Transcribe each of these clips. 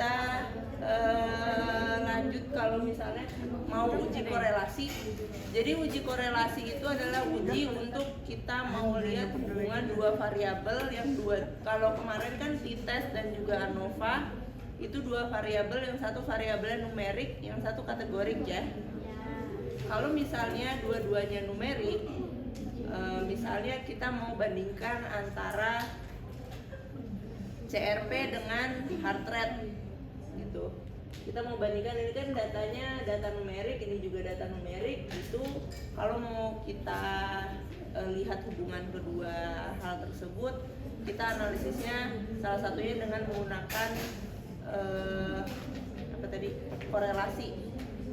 kita lanjut kalau misalnya mau uji korelasi. Jadi uji korelasi itu adalah uji untuk kita mau lihat hubungan dua variabel yang kalau kemarin kan t-test dan juga ANOVA itu dua variabel, yang satu variabelnya numerik, yang satu kategorik ya. Kalau misalnya dua-duanya numerik, misalnya kita mau bandingkan antara CRP dengan heart rate gitu. Kita mau bandingkan, ini kan datanya data numerik, ini juga data numerik. Itu kalau mau kita lihat hubungan kedua hal tersebut, kita analisisnya salah satunya dengan menggunakan korelasi.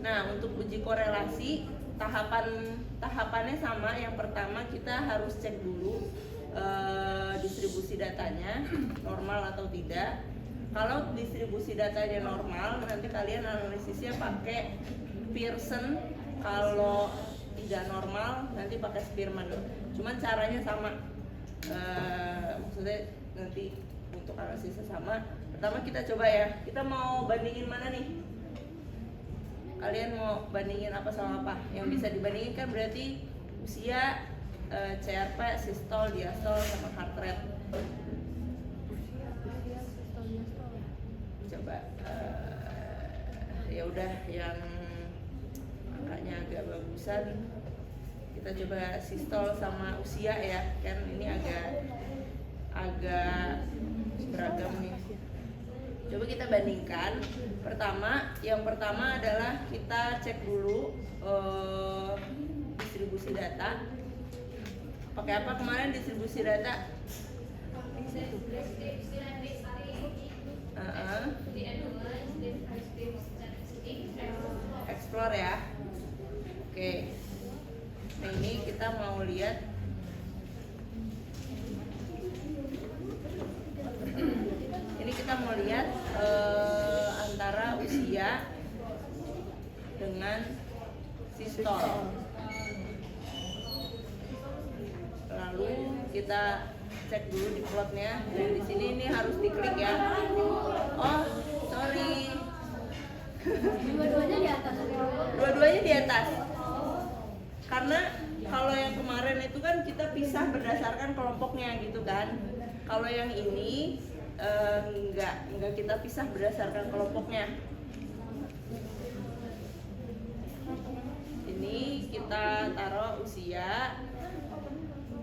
Nah, untuk uji korelasi tahapannya sama. Yang pertama kita harus cek dulu distribusi datanya normal atau tidak. Kalau distribusi datanya normal, nanti kalian analisisnya pakai Pearson. Kalau tidak normal, nanti pakai Spearman. Cuman caranya sama. Maksudnya nanti untuk analisisnya sama. Pertama kita coba ya. Kita mau bandingin mana nih? Kalian mau bandingin apa sama apa? Yang bisa dibandingin kan berarti usia, CRP, sistol, diastol, sama heart rate. Coba ya udah yang angkanya agak bagusan, kita coba sistol sama usia ya, kan ini agak beragam nih. Coba kita bandingkan. Yang pertama adalah kita cek dulu distribusi data. Pakai apa kemarin distribusi data? Explore ya. Oke. Nah, ini kita mau lihat antara usia dengan sistol. Lalu kita cek dulu di plotnya. Dan di sini ini harus diklik ya. Oh, sorry. Dua-duanya di atas. Dua-duanya di atas. Karena kalau yang kemarin itu kan kita pisah berdasarkan kelompoknya gitu kan. Kalau yang ini enggak kita pisah berdasarkan kelompoknya. Ini kita taruh usia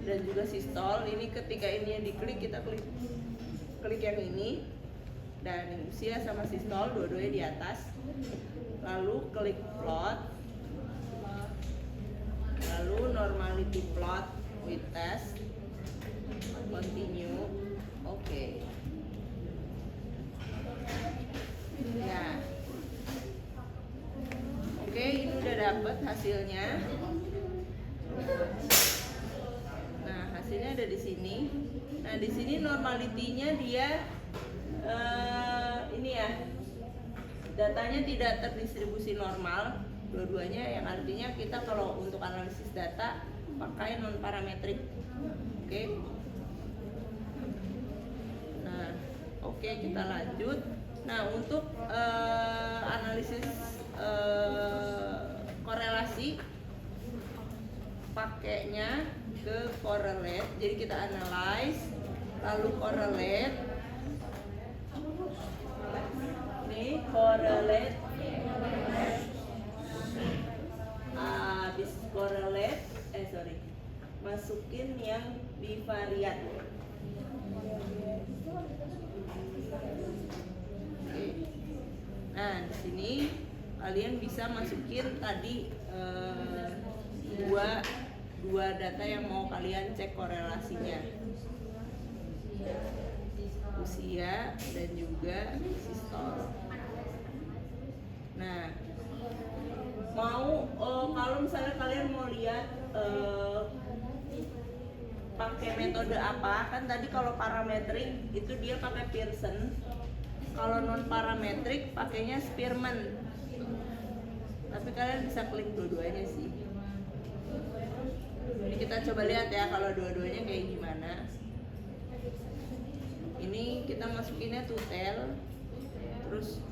dan juga sistol. Ini ketika ini yang diklik, kita klik yang ini, dan usia sama sistol dua-duanya di atas. Lalu klik plot, lalu normality plot with test, continue. Oke. Ya. Oke, ini udah dapet hasilnya. Nah, hasilnya ada di sini. Nah, di sini normalitinya dia ini ya. Datanya tidak terdistribusi normal dua-duanya, yang artinya kita kalau untuk analisis data pakai non parametrik. Oke. Nah, oke, kita lanjut. Nah, untuk analisis korelasi pakainya ke correlate. Jadi kita analyze lalu correlate. Ini correlate. Habis correlate, masukin yang bivariat. Nah, di sini kalian bisa masukin tadi dua data yang mau kalian cek korelasinya, usia dan juga sistol. Nah, kalau misalnya kalian mau lihat pakai metode apa, kan tadi kalau parametrik itu dia pakai Pearson. Kalau non parametrik pakainya Spearman. Tapi kalian bisa klik dua-duanya sih. Ini kita coba lihat ya kalau dua-duanya kayak gimana. Ini kita masukinnya tutel, terus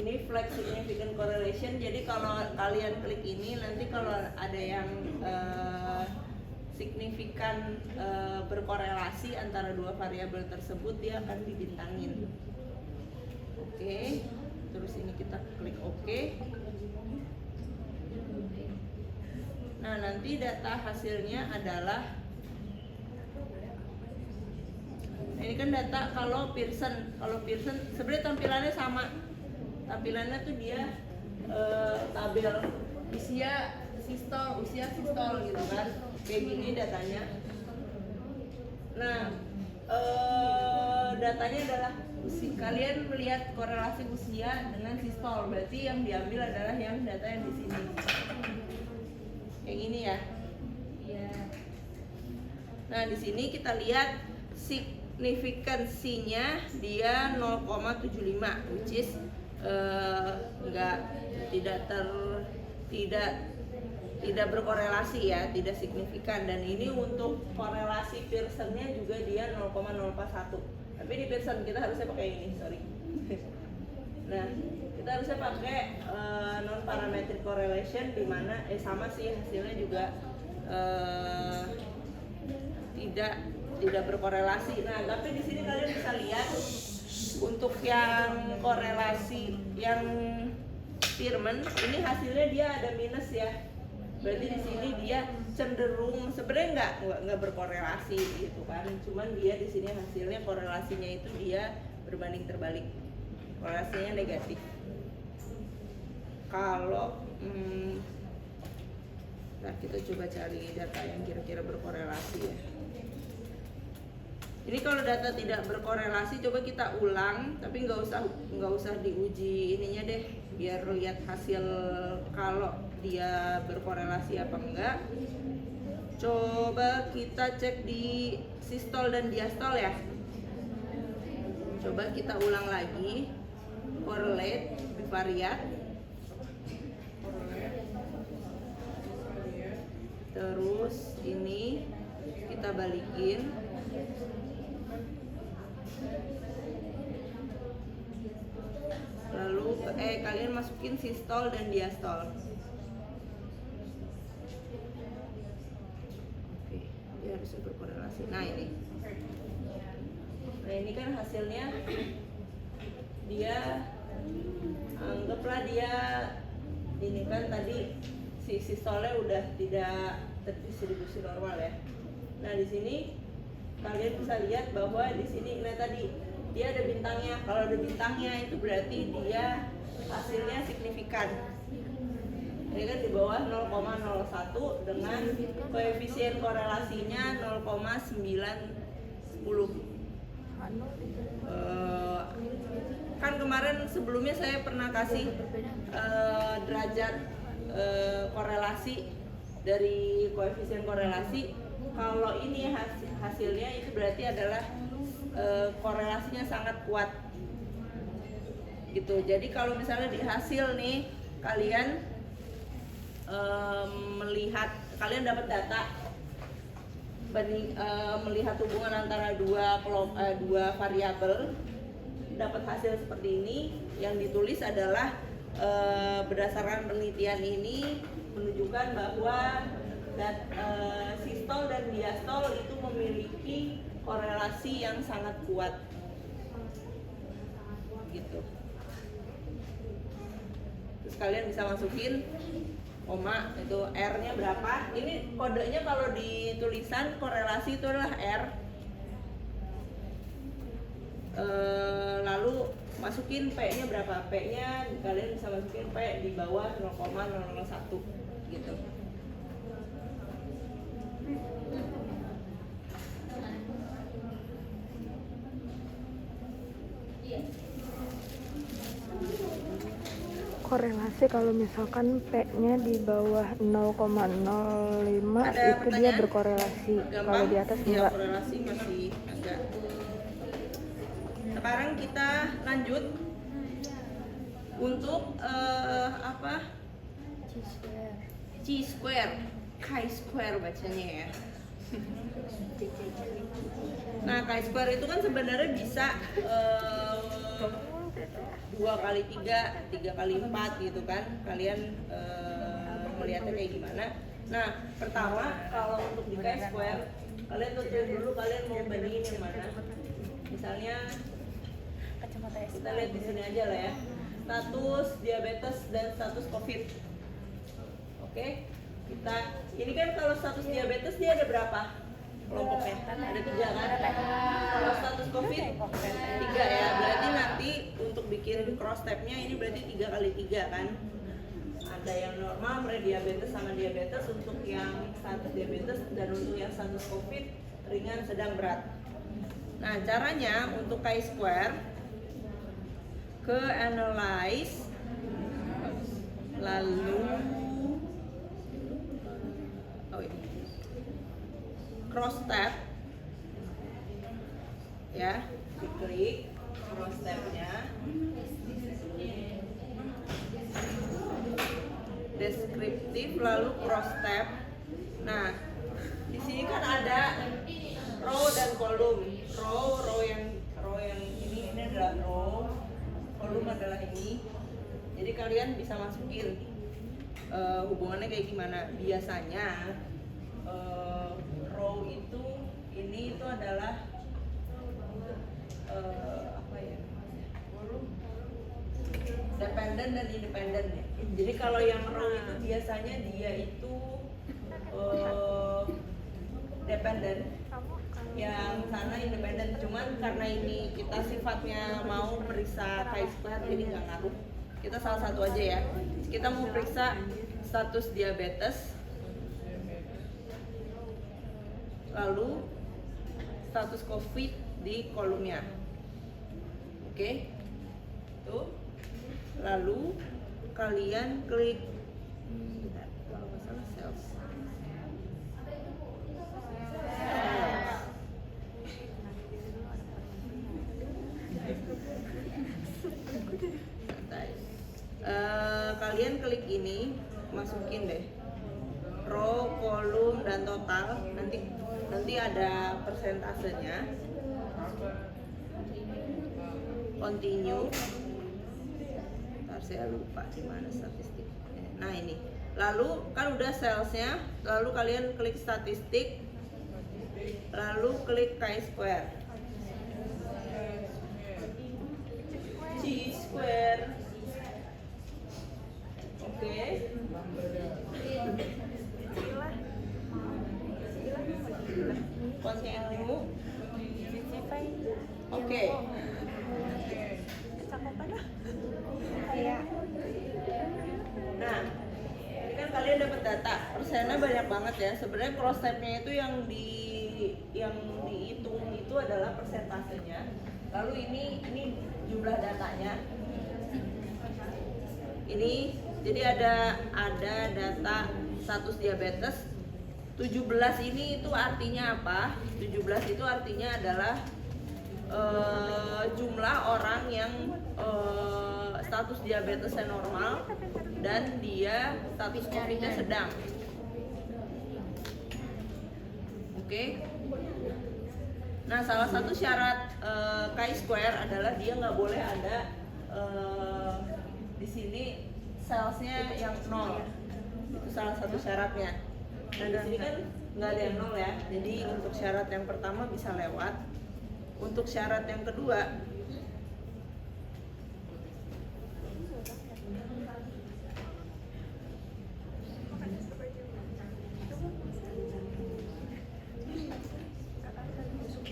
ini flag significant correlation. Jadi kalau kalian klik ini, nanti kalau ada yang signifikan berkorelasi antara dua variabel tersebut, dia akan dibintangin. Oke, terus ini kita klik OK. Nah, nanti data hasilnya adalah, ini kan data kalau Pearson sebenarnya tampilannya sama. Tampilannya tuh dia tabel usia sistol gitu kan, kayak gini datanya. Nah, datanya adalah kalian melihat korelasi usia dengan sistol, berarti yang diambil adalah yang data yang di sini, yang ini ya. Iya. Nah, di sini kita lihat signifikansinya dia 0,75, which is tidak berkorelasi ya, tidak signifikan. Dan ini untuk korelasi Pearsonnya juga dia 0,01. Tapi di Pearson kita harusnya pakai ini, sorry. Nah, kita harusnya pakai non parametric correlation, di mana sama sih hasilnya juga tidak berkorelasi. Nah, tapi di sini kalian bisa lihat untuk yang korelasi yang Spearman ini hasilnya dia ada minus ya. Berarti di sini dia cenderung sebenarnya nggak berkorelasi gitu kan. Cuman dia di sini hasilnya korelasinya itu dia berbanding terbalik. Korelasinya negatif. Kalau nah kita coba cari data yang kira-kira berkorelasi ya. Ini kalau data tidak berkorelasi, coba kita ulang, tapi nggak usah diuji ininya deh, biar lihat hasil kalau dia berkorelasi apa enggak. Coba kita cek di sistol dan diastol ya. Coba kita ulang lagi, correlate, bivariate, terus ini kita balikin. Lalu kalian masukin sistol dan diastol. Oke, dia harus berkorelasi. Nah ini kan hasilnya dia, anggaplah dia ini kan tadi si sistolnya udah tidak terdistribusi normal ya. Nah di sini kalian bisa lihat bahwa di sini, nah tadi dia ada bintangnya. Kalau ada bintangnya itu berarti dia hasilnya signifikan. Ini kan di bawah 0,01 dengan koefisien korelasinya 0,910. Kan kemarin sebelumnya saya pernah kasih derajat korelasi dari koefisien korelasi. Kalau ini hasilnya itu berarti adalah korelasinya sangat kuat gitu. Jadi kalau misalnya di hasil nih kalian kalian dapat data melihat hubungan antara dua variabel, dapat hasil seperti ini, yang ditulis adalah berdasarkan penelitian ini menunjukkan bahwa sistol dan diastol itu memiliki korelasi yang sangat kuat gitu. Terus kalian bisa masukin koma, itu R-nya berapa. Ini kodenya kalau di tulisan korelasi itu adalah R. Lalu masukin P-nya berapa. P-nya kalian bisa masukin P di bawah 0,001 gitu. Korelasi kalau misalkan P-nya di bawah 0,05 itu dia berkorelasi. Kalau di atas enggak. Korelasi masih agak. Sekarang kita lanjut untuk chi-square, chi-square bacanya ya. Nah, chi-square itu kan sebenarnya bisa 2 kali 3, 3 kali 4 gitu kan. Kalian melihatnya kayak gimana? Nah, pertama kalau untuk di chi-square, kalian tentuin dulu kalian mau bandingin yang mana. Misalnya kita lihat di sini aja lah ya. Status diabetes dan status COVID. Oke, kita ini kan kalau status diabetes dia ada berapa kelompoknya? Ada 3 kan? Kalau status COVID 3 ya. Berarti nanti untuk bikin cross stepnya ini berarti 3 kali 3 kan? Ada yang normal, prediabetes sama diabetes untuk yang status diabetes, dan untuk yang status COVID ringan, sedang, berat. Nah, caranya untuk chi-square ke analyze, lalu cross step ya, diklik cross stepnya, deskriptif, lalu cross step. Nah, di sini kan ada row dan kolom. Row yang ini adalah row, kolom adalah ini. Jadi kalian bisa masukin hubungannya kayak gimana. Biasanya row itu ini itu adalah apa ya? Dependent dan independent ya. Jadi kalau yang row itu biasanya dia itu dependent, yang sana independent. Cuman karena ini kita sifatnya mau periksa chi-square jadi nggak ngaruh. Kita salah satu aja ya. Kita mau periksa status diabetes, lalu status COVID di kolomnya. Oke, tuh. Lalu kalian klik kalau nggak salah sales. Santai. Kalian klik ini, masukin deh row, kolom, dan total. Nanti ada persentasenya. Continue. Saya lupa di mana statistiknya. Nah, ini. Lalu kan udah salesnya, lalu kalian klik statistik, lalu klik chi-square. Chi-square. Oke. Continue. Oke. Nah, ini kan kalian dapat data, persennya banyak banget ya. Sebenarnya cross stepnya itu yang dihitung itu adalah persentasenya. Lalu ini jumlah datanya. Ini jadi ada data status diabetes 17. Ini itu artinya apa? 17 itu artinya adalah jumlah orang yang status diabetesnya normal dan dia status COVID-nya sedang. Oke. Nah, salah satu syarat chi-square adalah dia nggak boleh ada di sini salesnya yang 0. Itu salah satu syaratnya. Nah, di sini kan nggak ada yang 0 ya. Jadi untuk syarat yang pertama bisa lewat. Untuk syarat yang kedua,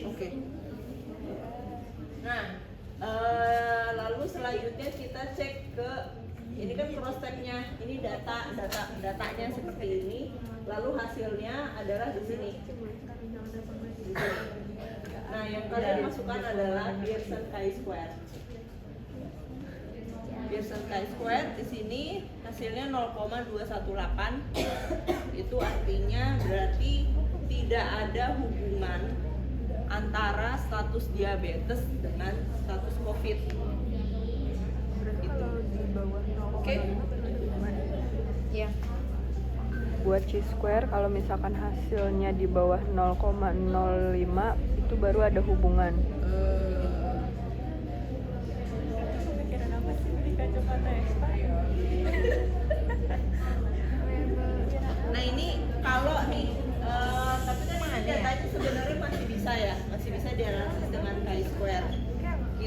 oke. Nah, lalu selanjutnya kita cek ke ini kan cross stepnya. Ini datanya seperti ini. Lalu hasilnya adalah di sini. Nah, yang kalian masukkan adalah Pearson chi-square. Pearson chi-square di sini hasilnya 0,218. Itu artinya berarti tidak ada hubungan antara status diabetes dengan status COVID. Berarti kalau di bawah 0,5 Oke. Iya. Buat chi-square kalau misalkan hasilnya di bawah 0,05 itu baru ada hubungan.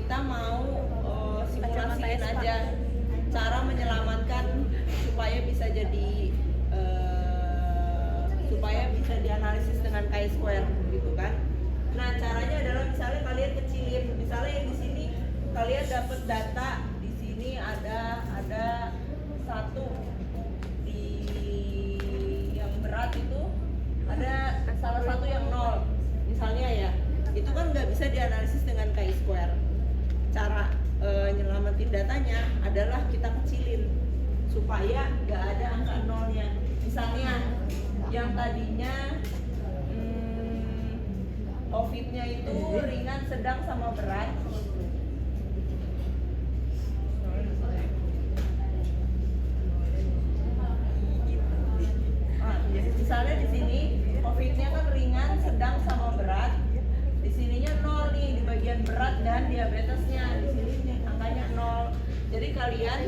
kita mau simulasiin aja cara menyelamatkan supaya bisa jadi supaya bisa dianalisis dengan chi-square gitu kan. Nah caranya adalah misalnya kalian kecilin, misalnya yang di sini kalian dapat data di sini ada satu di yang berat itu ada salah satu yang 0 misalnya ya, itu kan nggak bisa dianalisis dengan chi-square. Cara nyelamatin datanya adalah kita kecilin supaya nggak ada angka nolnya. Misalnya yang tadinya COVID-nya itu ringan, sedang, sama berat. Misalnya di sini COVID-nya kan ringan, sedang, sama berat. Di sininya 0 nih di bagian berat dan diabetesnya. Di sini nih, angkanya 0. Jadi kalian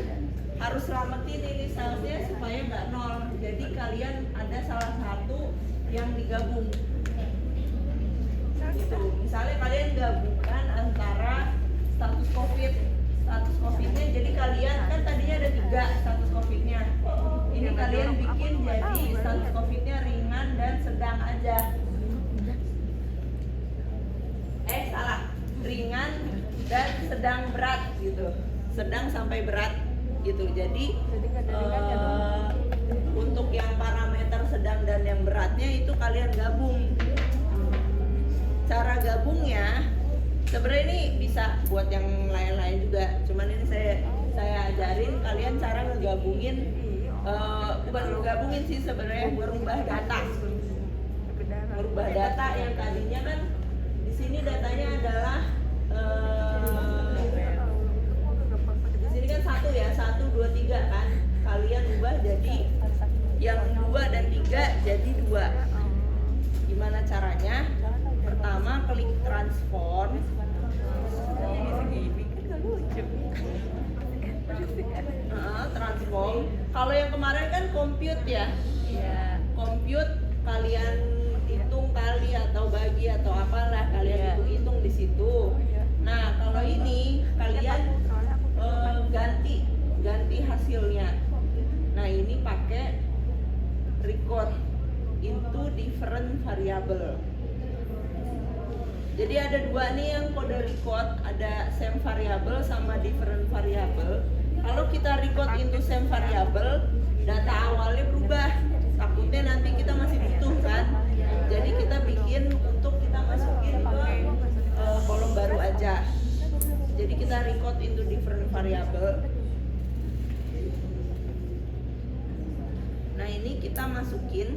harus selamatin ini salesnya supaya nggak 0. Jadi kalian ada salah satu yang digabung. Gitu. Misalnya kalian gabungkan antara status COVID-nya, jadi kalian kan tadinya ada 3 status COVID-nya. Ini kalian bikin jadi status COVID-nya ringan dan sedang aja. Salah, ringan dan sedang berat gitu, sedang sampai berat gitu. Jadi untuk yang parameter sedang dan yang beratnya itu kalian gabung. Cara gabungnya sebenarnya ini bisa buat yang lain-lain juga, cuman ini saya ajarin kalian cara ngegabungin, bukan ngegabungin sih sebenarnya, merubah data yang tadinya kan di sini datanya adalah di sini kan 1 ya, 1, 2, 3 kan, kalian ubah jadi yang 2 dan 3 jadi 2. Gimana caranya? Pertama klik transform. Transform. Kalau yang kemarin kan compute ya. Compute kalian hitung kali atau bagi atau apalah, kalian hitung di situ. Nah kalau ini kalian ganti hasilnya. Nah ini pakai record into different variable. Jadi ada 2 nih yang kode record, ada same variable sama different variable. Kalau kita record into same variable, data awalnya berubah. Takutnya nanti kita masih butuh kan. Jadi kita bikin untuk kita masukin ke kolom baru aja. Jadi kita record into different variable. Nah ini kita masukin.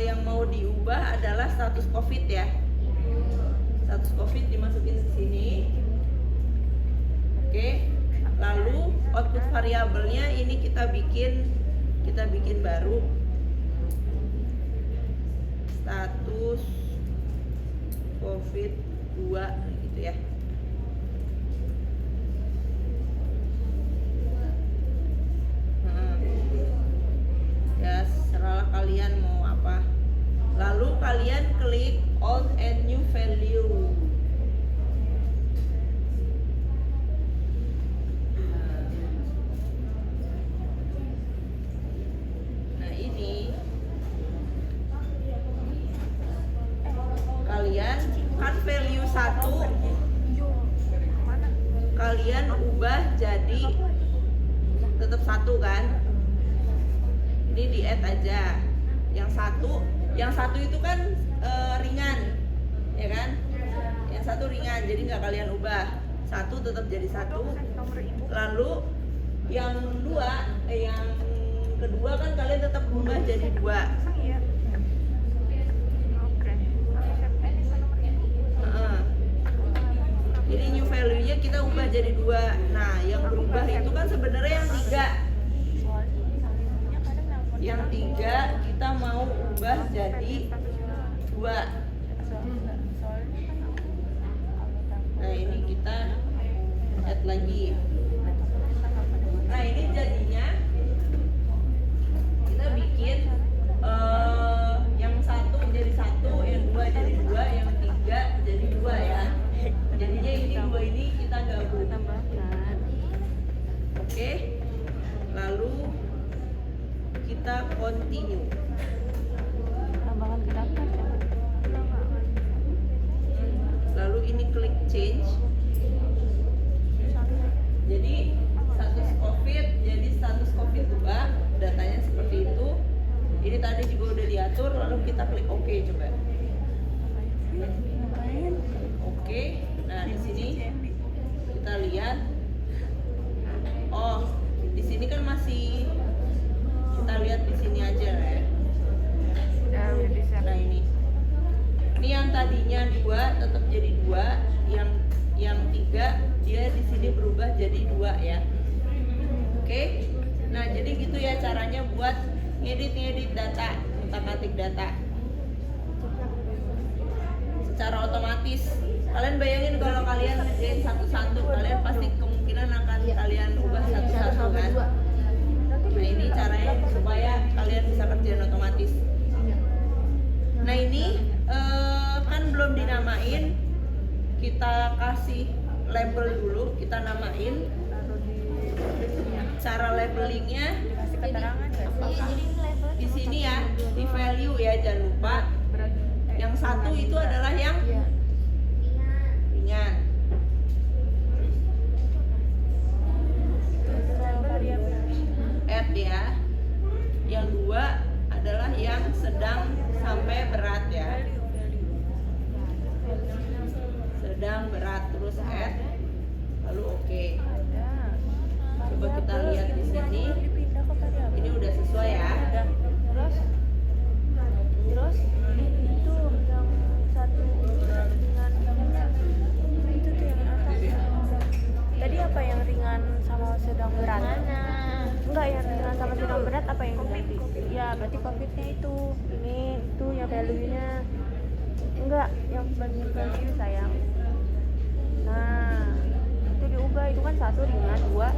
Yang mau diubah adalah status COVID ya. Status COVID dimasukin ke sini. Oke. Lalu output variabelnya ini kita bikin baru. Status COVID 2 gitu ya. Ya serahlah kalian mau apa. Lalu kalian klik old and new value. Nah ini kalian kan value 1 kalian ubah jadi tetap 1 kan. Ini di add aja. Yang satu itu kan ringan, ya kan? Yang 1 ringan, jadi nggak kalian ubah. 1 tetap jadi 1. Lalu yang kedua kan kalian tetap ubah jadi 2. Jadi new value-nya kita ubah jadi 2. Nah, yang berubah itu kan sebenarnya yang 3. Yang 3 kita mau ubah jadi 2. Nah ini kita add lagi. Nah ini jadinya kita bikin yang 1 jadi 1, yang 2 jadi 2, yang 3 jadi 2 ya. kita continue. Tambahan ke daftar ya. Lalu ini klik change. Jadi status COVID, jadi status COVID berubah, datanya seperti itu. Ini tadi juga udah diatur, lalu kita klik OK coba. Oke, nah di sini kita lihat. Oh, di sini kan masih kita lihat di sini aja ya. Nah ini yang tadinya 2 tetap jadi 2, yang 3 dia di sini berubah jadi 2 ya. Oke, nah jadi gitu ya caranya buat ngedit data, utak-atik data secara otomatis. Kalian bayangin kalau kalian ngerjain satu-satu, kalian pasti kemungkinan akan kalian ubah satu-satu kan. Nah ini caranya supaya kalian bisa kerjain otomatis. Nah ini kan belum dinamain, kita kasih label dulu, kita namain. Cara labelingnya di sini ya, di value ya, jangan lupa. Yang satu itu adalah yang ringan. Add ya. Yang 2 adalah yang sedang sampai berat ya. Sedang berat, terus add, lalu oke. Coba kita lihat di sini. Ini udah sesuai ya. Terus itu yang satu ringan itu tuh yang atas. Tadi apa yang ringan sama sedang berat? Enggak, yang ringan sama sedang berat apa yang diganti? Ya berarti COVID-nya itu. Ini itu yang value-nya. Enggak, yang value sayang. Nah itu diubah, itu kan 1 ringan, 2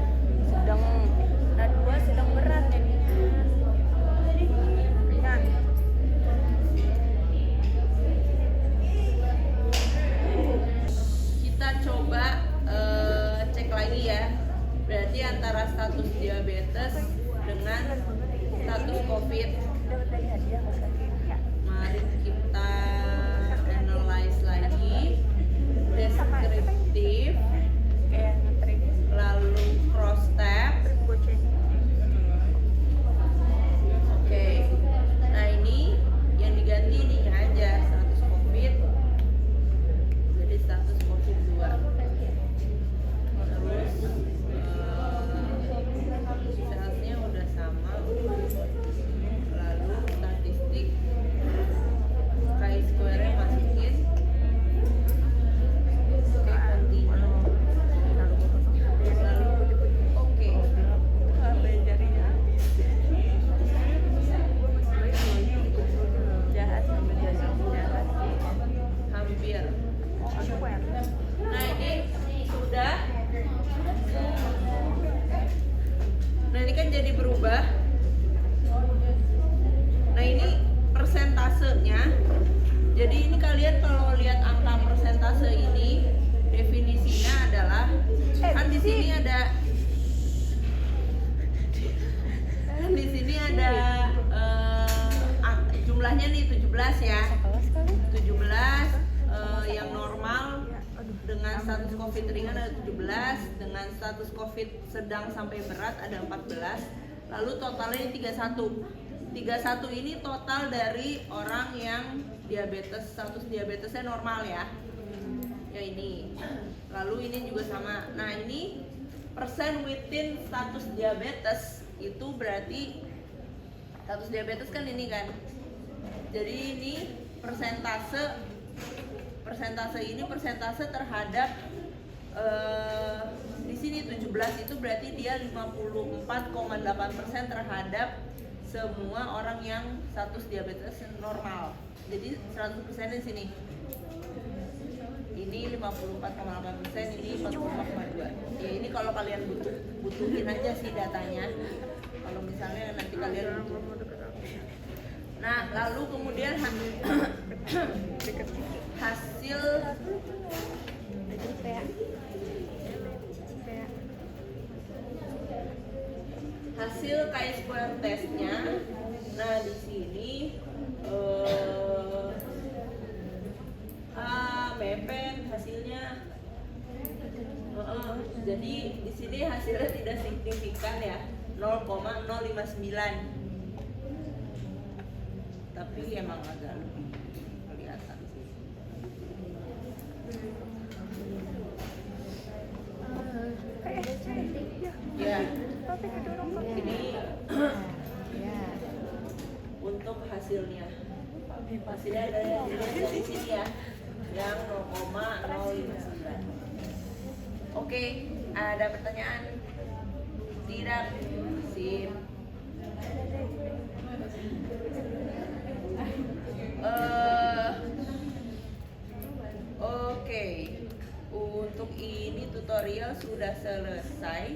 sedang, nah 2 sedang berat jadinya. Ringan. Kita coba cek lagi ya. Berarti antara status diabetes dengan status COVID. Mari kita analyze lagi. Deskriptif, lalu cross tab. Oke. Nah ini yang diganti ini aja status COVID. Jadi status COVID 2. Terus salesnya udah sama. Lalu statistik, chi-square-nya masukin. Oke, continue. Lalu oke. Hampir. Nah ini sudah. Nah ini kan jadi berubah. Nah ini persentasenya. Jadi ini kalian kalau lihat angka persentase ini, definisinya adalah kan di sini ada jumlahnya nih 17 ya. 17 yang normal dengan status COVID ringan ada 17, dengan status COVID sedang sampai berat ada 14. Lalu totalnya ini 31. 31 ini total dari orang yang diabetes, status diabetesnya normal ya. Ya ini. Lalu ini juga sama. Nah, ini persen within status diabetes itu berarti status diabetes kan ini kan. Jadi ini persentase ini persentase terhadap di sini 17 itu berarti dia 54,8% terhadap semua orang yang status diabetes normal. Jadi 100% di sini. Ini 54,8%, ini 45,2%. Ya ini kalau kalian butuhin aja sih datanya. Kalau misalnya nanti kalian butuh. Nah, lalu kemudian hasil chi-square testnya Nah di sini mepet hasilnya. Jadi di sini hasilnya tidak signifikan ya, 0,059. Tapi emang agak lebih kelihatan sih. Ya, ini untuk hasilnya. Hasilnya ada di sini ya, yang 0,059. Oke, ada pertanyaan? Tidak? Sip. Oke, untuk ini tutorial sudah selesai.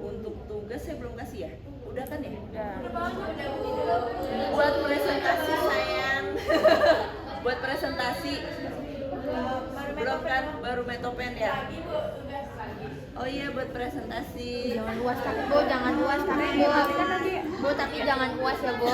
Untuk tugas saya belum kasih ya? Udah kan ya? Buat presentasi sayang. Buat presentasi. Belum kan? Baru metopen ya? Oh iya, buat presentasi. Jangan luas kaki, Bu. Jangan luas kaki, Bu. Bu, tapi jangan luas ya, Bu.